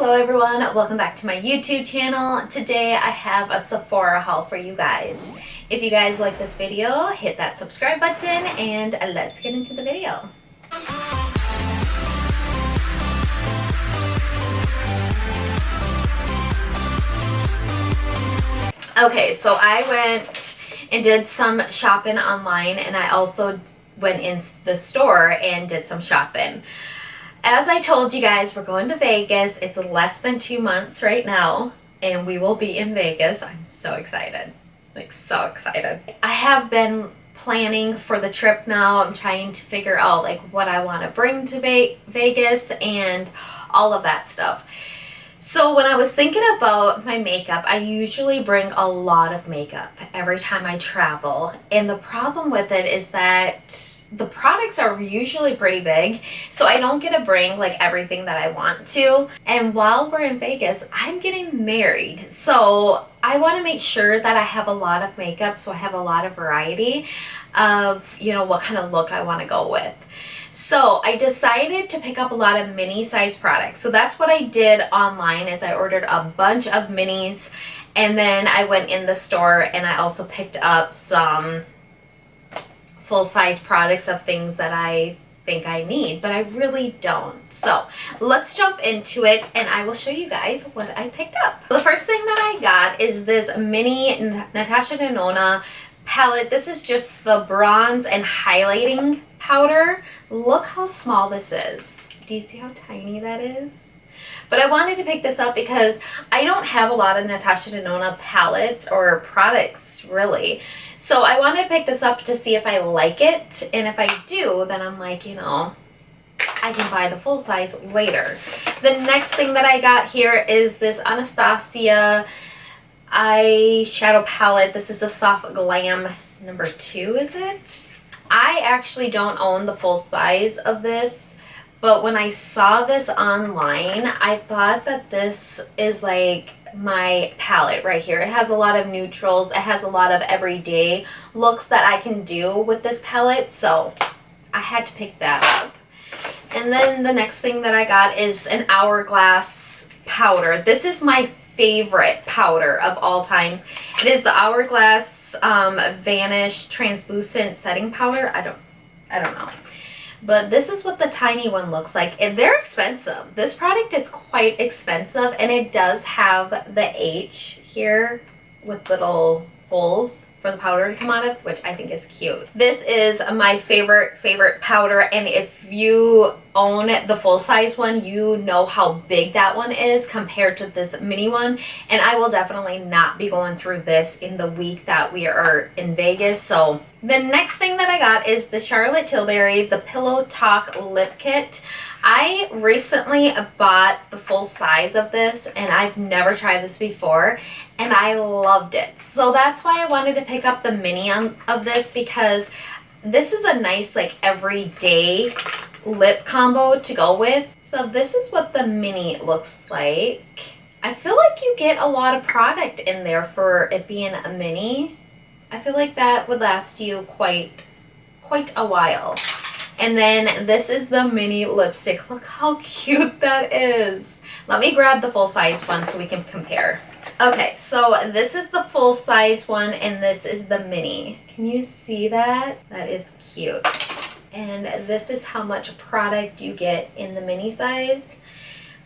Hello everyone, welcome back to my YouTube channel. Today I have a Sephora haul for you guys. If you guys like this video, hit that subscribe button and let's get into the video. Okay, so I went and did some shopping online, and I also went in the store and did some shopping. As I told you guys, we're going to Vegas. It's less than 2 months right now, and we will be in Vegas. I'm so excited. Like, so excited. I have been planning for the trip now. I'm trying to figure out like what I want to bring to Vegas and all of that stuff. So when I was thinking about my makeup, I usually bring a lot of makeup every time I travel. And the problem with it is that the products are usually pretty big, so I don't get to bring like everything that I want to. And while we're in Vegas, I'm getting married. So I want to make sure that I have a lot of makeup, so I have a lot of variety of, you know, what kind of look I want to go with. So I decided to pick up a lot of mini size products. So that's what I did online, is I ordered a bunch of minis, and then I went in the store and I also picked up some full size products of things that I think I need, but I really don't. So let's jump into it and I will show you guys what I picked up. The first thing that I got is this mini Natasha Denona palette. This is just the bronze and highlighting powder. Look how small this is. Do you see how tiny that is? But I wanted to pick this up because I don't have a lot of Natasha Denona palettes or products really. So I wanted to pick this up to see if I like it, and if I do, then I'm like, you know, I can buy the full size later. The next thing that I got here is this Anastasia eyeshadow palette. This is a Soft Glam number 2, is it? I actually don't own the full size of this, but when I saw this online, I thought that this is like my palette right here. It has a lot of neutrals. It has a lot of everyday looks that I can do with this palette, so I had to pick that up. And then the next thing that I got is an Hourglass powder. This is my favorite powder of all times. It is the Hourglass Vanish Translucent Setting Powder. I don't know. But this is what the tiny one looks like. And they're expensive. This product is quite expensive, and it does have the H here with little holes for the powder to come out of, which I think is cute. This is my favorite powder, and if you own the full size one, you know how big that one is compared to this mini one. And I will definitely not be going through this in the week that we are in Vegas. So the next thing that I got is the Charlotte Tilbury, the Pillow Talk Lip Kit. I recently bought the full size of this, and I've never tried this before, and I loved it. So that's why I wanted to pick up the mini of this, because this is a nice like everyday lip combo to go with. So this is what the mini looks like. I feel like you get a lot of product in there for it being a mini. I feel like that would last you quite a while. And then this is the mini lipstick. Look how cute that is. Let me grab the full size one so we can compare. Okay, so this is the full size one, and this is the mini. Can you see that? That is cute. And this is how much product you get in the mini size.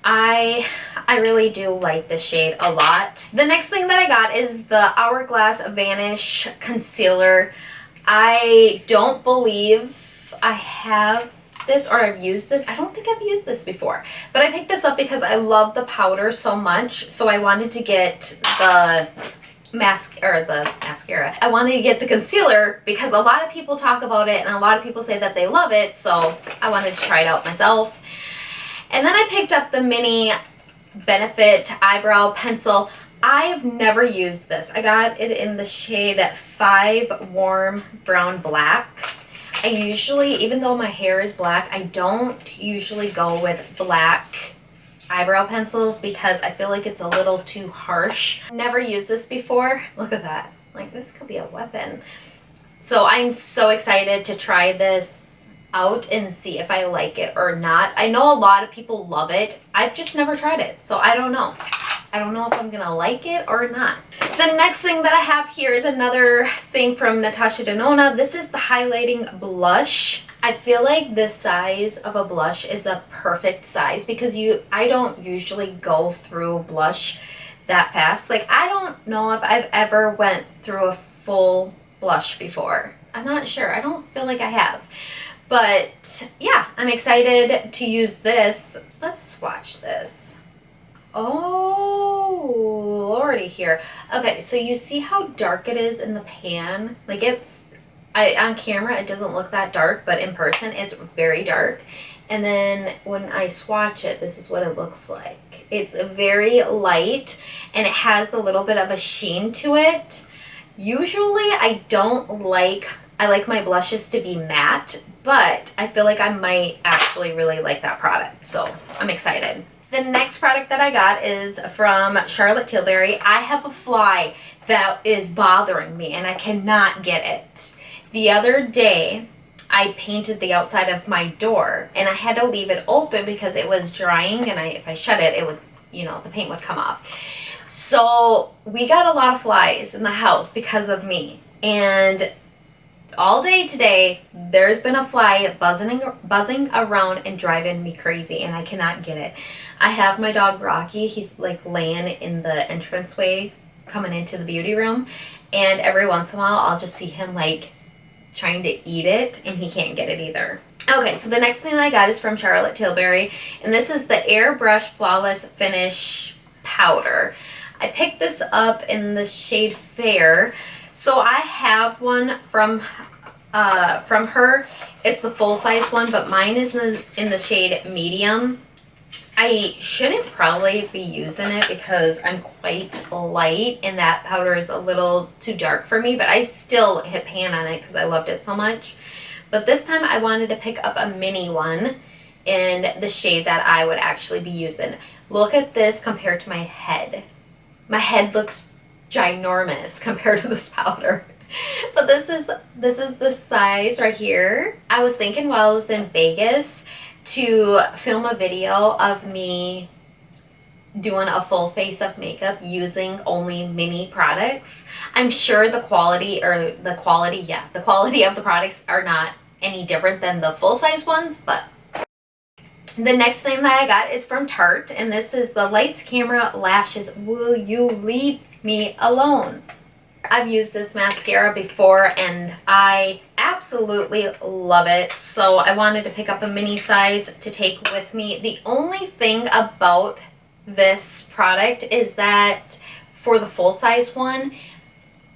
I really do like this shade a lot. The next thing that I got is the Hourglass Vanish Concealer. I don't believe I have this, or I've used this. I don't think I've used this before, but I picked this up because I love the powder so much, so I wanted to get the mascara. I wanted to get the concealer because a lot of people talk about it and a lot of people say that they love it, so I wanted to try it out myself. And then I picked up the mini Benefit Eyebrow Pencil. I've never used this. I got it in the shade 5 Warm Brown Black. I usually, even though my hair is black, I don't usually go with black eyebrow pencils because I feel like it's a little too harsh. Never used this before. Look at that. Like, this could be a weapon. So I'm so excited to try this out and see if I like it or not. I know a lot of people love it. I've just never tried it, so I don't know. I don't know if I'm gonna like it or not. The next thing that I have here is another thing from Natasha Denona. This is the highlighting blush. I feel like this size of a blush is a perfect size because I don't usually go through blush that fast. Like, I don't know if I've ever went through a full blush before. I'm not sure. I don't feel like I have. But yeah, I'm excited to use this. Let's swatch this. Oh, lordy here. Okay, so you see how dark it is in the pan? Like, on camera it doesn't look that dark, but in person it's very dark. And then when I swatch it, this is what it looks like. It's very light and it has a little bit of a sheen to it. Usually I like my blushes to be matte, but I feel like I might actually really like that product, so I'm excited. The next product that I got is from Charlotte Tilbury. I have a fly that is bothering me and I cannot get it. The other day, I painted the outside of my door and I had to leave it open because it was drying, and if I shut it, it would, the paint would come off. So we got a lot of flies in the house because of me, and all day today there's been a fly buzzing around and driving me crazy, and I cannot get it. I have my dog Rocky. He's like laying in the entranceway coming into the beauty room, and every once in a while I'll just see him like trying to eat it, and he can't get it either. Okay, so the next thing that I got is from Charlotte Tilbury, and this is the Airbrush Flawless Finish Powder. I picked this up in the shade Fair. So I have one from her. It's the full size one, but mine is in the shade Medium. I shouldn't probably be using it because I'm quite light and that powder is a little too dark for me, but I still hit pan on it because I loved it so much. But this time I wanted to pick up a mini one in the shade that I would actually be using. Look at this compared to my head. My head looks ginormous compared to this powder. But this is the size right here. I was thinking while I was in Vegas to film a video of me doing a full face of makeup using only mini products. I'm sure the quality of the products are not any different than the full size ones, but the next thing that I got is from Tarte, and this is the Lights Camera Lashes Will You Leave Me Alone. I've used this mascara before and I absolutely love it, so I wanted to pick up a mini size to take with me. The only thing about this product is that for the full size one,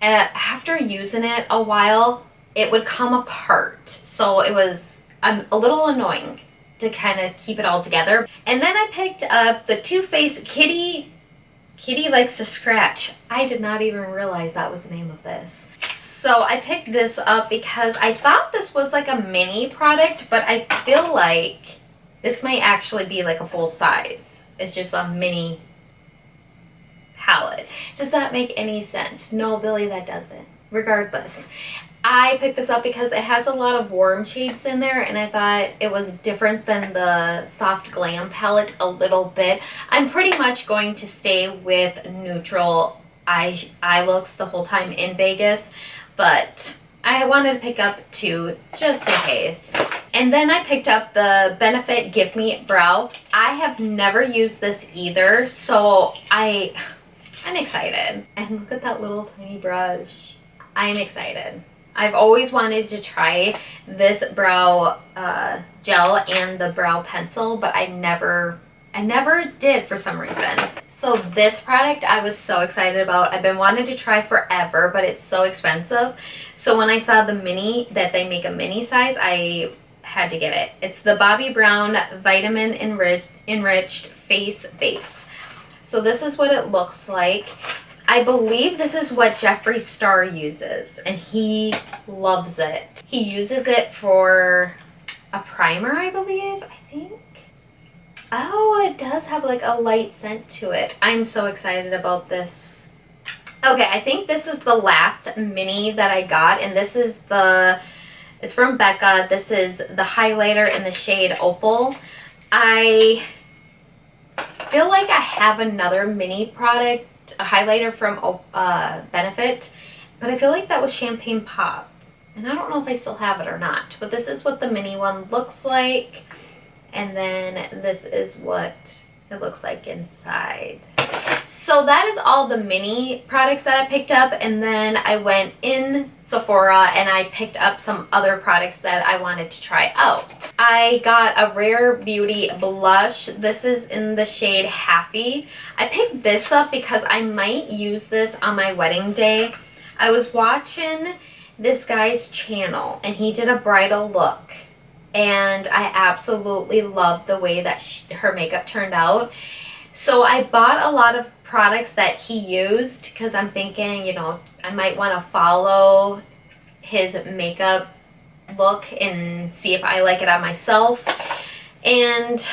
after using it a while, it would come apart, so it was a little annoying to kind of keep it all together. And then I picked up the Too Faced Kitty Likes to Scratch. I did not even realize that was the name of this. So I picked this up because I thought this was like a mini product, but I feel like this might actually be like a full size. It's just a mini palette. Does that make any sense? No, Billy, that doesn't. Regardless, I picked this up because it has a lot of warm shades in there, and I thought it was different than the Soft Glam palette a little bit. I'm pretty much going to stay with neutral eye looks the whole time in Vegas, but I wanted to pick up two just in case. And then I picked up the Benefit Give Me Brow. I have never used this either, so I'm excited. And look at that little tiny brush. I'm excited. I've always wanted to try this brow gel and the brow pencil, but I never did for some reason. So this product I was so excited about. I've been wanting to try forever, but it's so expensive. So when I saw the mini, that they make a mini size, I had to get it. It's the Bobbi Brown Vitamin Enriched Face Base. So this is what it looks like. I believe this is what Jeffree Star uses, and he loves it. He uses it for a primer, I believe, I think. Oh, it does have like a light scent to it. I'm so excited about this. Okay, I think this is the last mini that I got, and this is the It's from Becca. This is the highlighter in the shade Opal. I feel like I have another mini product, a highlighter from Benefit, but I feel like that was Champagne Pop. And I don't know if I still have it or not. But this is what the mini one looks like. And then this is what it looks like inside. So that is all the mini products that I picked up, and then I went in Sephora and I picked up some other products that I wanted to try out. I got a Rare Beauty blush. This is in the shade Happy. I picked this up because I might use this on my wedding day. I was watching this guy's channel and he did a bridal look, and I absolutely loved the way that her makeup turned out. So I bought a lot of products that he used because I'm thinking, you know, I might want to follow his makeup look and see if I like it on myself. And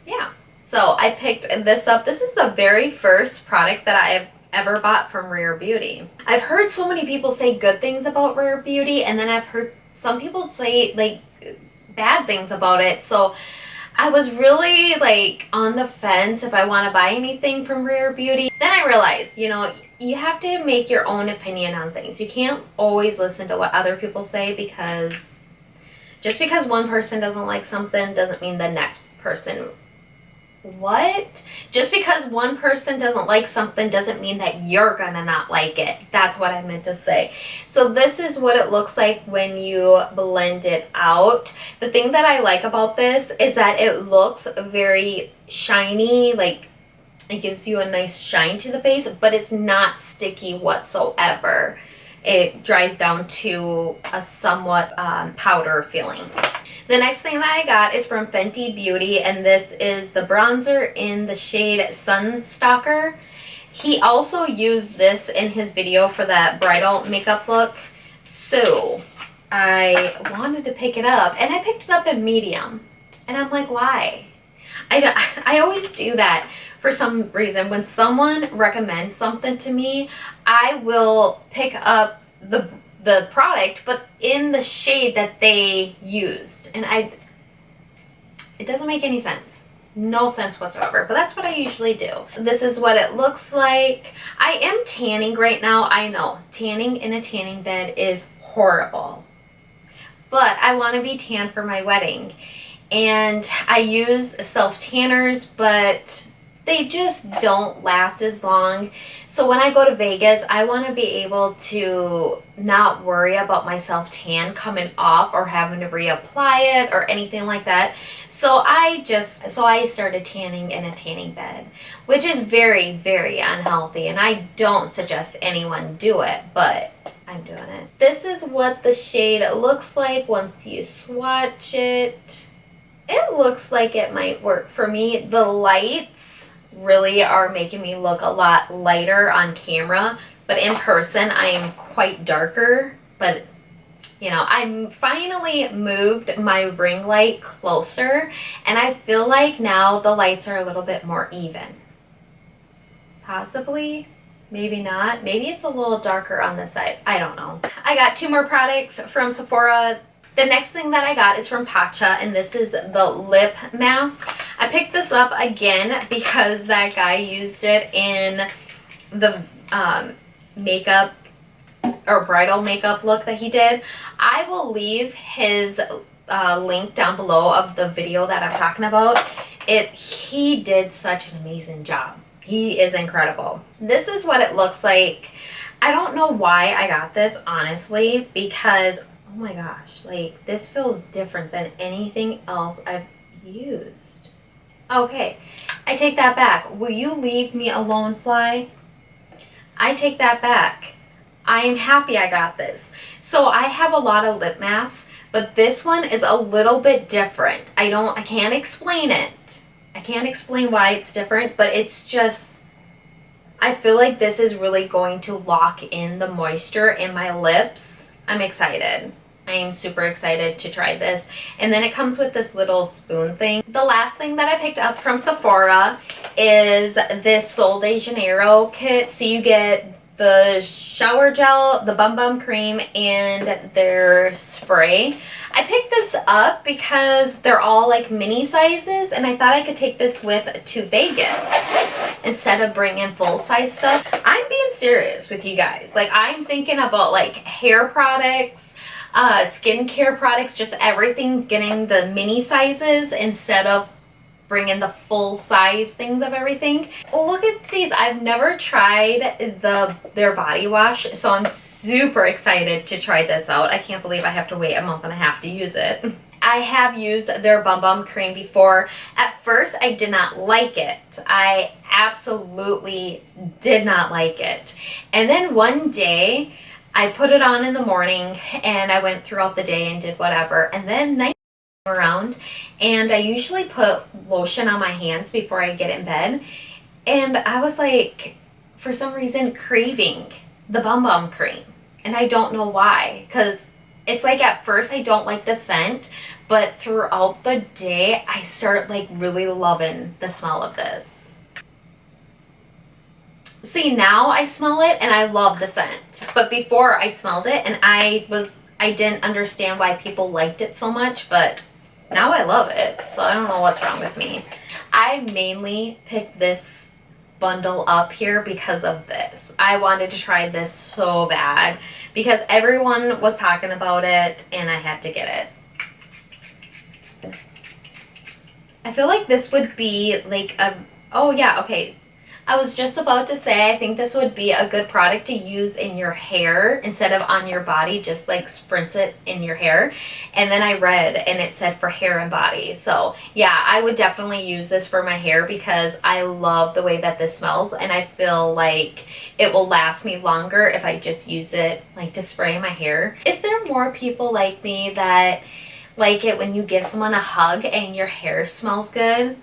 yeah, so I picked this up. This is the very first product that I've ever bought from Rare Beauty. I've heard so many people say good things about Rare Beauty, and then I've heard some people say like bad things about it. So I was really like on the fence if I want to buy anything from Rare Beauty. Then I realized, you know, you have to make your own opinion on things. You can't always listen to what other people say, because just because one person doesn't like something doesn't mean the next person. What? Just because one person doesn't like something doesn't mean that you're gonna not like it. That's what I meant to say. So this is what it looks like when you blend it out. The thing that I like about this is that it looks very shiny, like it gives you a nice shine to the face, but it's not sticky whatsoever. It dries down to a somewhat powder feeling. The next thing that I got is from Fenty Beauty, and this is the bronzer in the shade Sunstalker. He also used this in his video for that bridal makeup look. So I wanted to pick it up, and I picked it up in medium. And I'm like, why? I always do that for some reason. When someone recommends something to me, I will pick up the product, but in the shade that they used. And it doesn't make any sense. No sense whatsoever, but that's what I usually do. This is what it looks like. I am tanning right now. I know, tanning in a tanning bed is horrible, but I want to be tan for my wedding. And I use self-tanners, but they just don't last as long. So when I go to Vegas, I want to be able to not worry about my self-tan coming off or having to reapply it or anything like that. So I started tanning in a tanning bed, which is very, very unhealthy, and I don't suggest anyone do it, but I'm doing it. This is what the shade looks like once you swatch it. It looks like it might work for me. The lights really are making me look a lot lighter on camera, but in person I am quite darker. But you know, I finally moved my ring light closer, and I feel like now the lights are a little bit more even. Possibly, maybe not. Maybe it's a little darker on this side. I don't know. I got 2 more products from Sephora. The next thing that I got is from Pacha, and this is the lip mask. I picked this up again because that guy used it in the makeup or bridal makeup look that he did. I will leave his link down below of the video that I'm talking about. He did such an amazing job. He is incredible. This is what it looks like. I don't know why I got this, honestly, because oh my gosh, like this feels different than anything else I've used. Okay, I take that back. Will you leave me alone, fly? I take that back. I am happy I got this. So I have a lot of lip masks, but this one is a little bit different. I can't explain it. I can't explain why it's different, but it's just, I feel like this is really going to lock in the moisture in my lips. I'm excited. I am super excited to try this. And then it comes with this little spoon thing. The last thing that I picked up from Sephora is this Sol de Janeiro kit. So you get the shower gel, the Bum Bum cream, and their spray. I picked this up because they're all like mini sizes, and I thought I could take this with to Vegas instead of bringing full size stuff. I'm being serious with you guys. Like, I'm thinking about like hair products, skincare products, just everything, getting the mini sizes instead of bringing the full size things of everything. Look at these. I've never tried their body wash, so I'm super excited to try this out. I can't believe I have to wait a month and a half to use it. I have used their Bum Bum cream before. At first, I did not like it. I absolutely did not like it. And then one day, I put it on in the morning and I went throughout the day and did whatever. And then night around, and I usually put lotion on my hands before I get in bed, and I was like, for some reason, craving the Bum Bum cream, and I don't know why, because it's like at first I don't like the scent, but throughout the day I start like really loving the smell of this. See, now I smell it and I love the scent, but before I smelled it and I didn't understand why people liked it so much, but now I love it, so I don't know what's wrong with me. I mainly picked this bundle up here because of this. I wanted to try this so bad because everyone was talking about it and I had to get it. I feel like this would be like a, oh yeah, okay. I was just about to say, I think this would be a good product to use in your hair instead of on your body, just like spritz it in your hair. And then I read and it said for hair and body. So yeah, I would definitely use this for my hair because I love the way that this smells, and I feel like it will last me longer if I just use it like to spray my hair. Is there more people like me that like it when you give someone a hug and your hair smells good?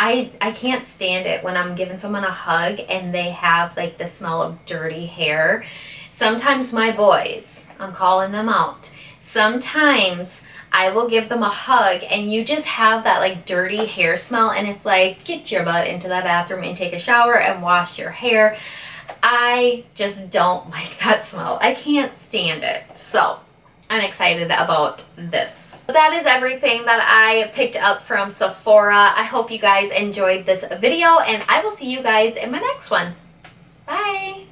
I can't stand it when I'm giving someone a hug and they have like the smell of dirty hair. Sometimes my boys, I'm calling them out, sometimes I will give them a hug and you just have that like dirty hair smell, and it's like, get your butt into the bathroom and take a shower and wash your hair. I just don't like that smell. I can't stand it. So I'm excited about this. That is everything that I picked up from Sephora. I hope you guys enjoyed this video, and I will see you guys in my next one. Bye!